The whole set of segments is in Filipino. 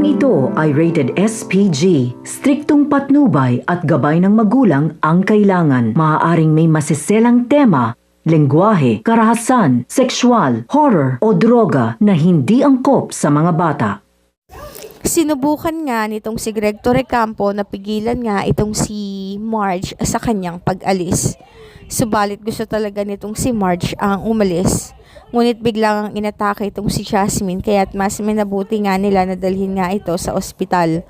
ito ay rated SPG. Striktong patnubay at gabay ng magulang ang kailangan. Maaaring may masiselang tema, lengguwahe, karahasan, sexual, horror o droga na hindi angkop sa mga bata. Sinubukan nga nitong si Greg Torrecampo na pigilan nga itong si Marge sa kanyang pag-alis. Subalit gusto talaga nitong si Marge ang umalis. Ngunit biglang inatake itong si Jasmine kaya't mas minabuti nga nila na dalhin nga ito sa ospital.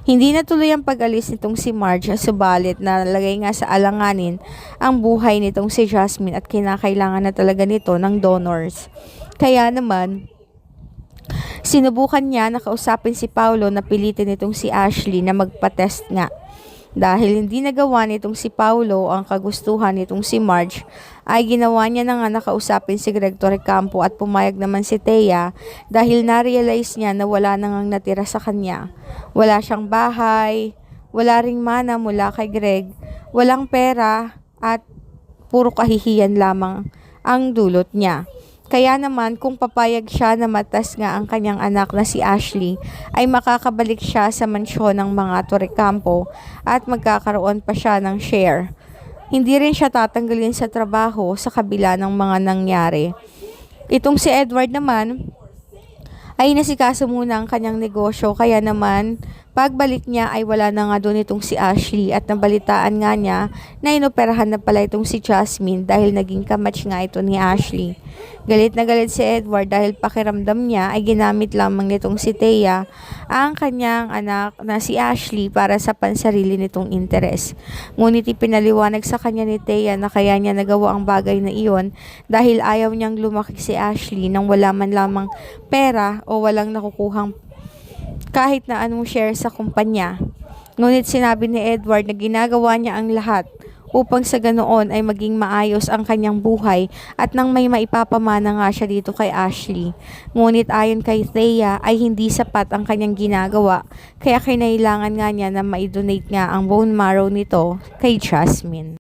Hindi natuloy ang pag-alis nitong si Marge, subalit nalagay nga sa alanganin ang buhay nitong si Jasmine at kinakailangan na talaga nito ng donors. Kaya naman, sinubukan niya na kausapin si Paulo na pilitin nitong si Ashley na magpa-test nga. Dahil hindi nagawa nitong si Paulo ang kagustuhan nitong si Marge, ay ginawa niya na nga nakausapin si Greg Torrecampo at pumayag naman si Thea dahil na-realize niya na wala na ngang natira sa kanya. Wala siyang bahay, wala ring mana mula kay Greg, walang pera at puro kahihiyan lamang ang dulot niya. Kaya naman kung papayag siya na matas nga ang kanyang anak na si Ashley, ay makakabalik siya sa mansyon ng mga Torrecampo at magkakaroon pa siya ng share. Hindi rin siya tatanggalin sa trabaho sa kabila ng mga nangyari. Itong si Edward naman ay nasikaso muna ang kanyang negosyo, kaya naman pagbalik niya ay wala na nga doon itong si Ashley at nabalitaan nga niya na inoperahan na pala itong si Jasmine dahil naging kamatch nga ito ni Ashley. Galit na galit si Edward dahil pakiramdam niya ay ginamit lamang nitong si Thea ang kanyang anak na si Ashley para sa pansarili nitong interes. Ngunit ipinaliwanag sa kanya ni Thea na kaya niya nagawa ang bagay na iyon dahil ayaw niyang lumaki si Ashley nang wala man lamang pera o walang nakukuhang kahit na anong share sa kumpanya. Ngunit sinabi ni Edward na ginagawa niya ang lahat upang sa ganoon ay maging maayos ang kanyang buhay at nang may maipapamana nga siya dito kay Ashley. Ngunit ayon kay Thea ay hindi sapat ang kanyang ginagawa kaya kinailangan nga niya na ma-donate nga ang bone marrow nito kay Jasmine.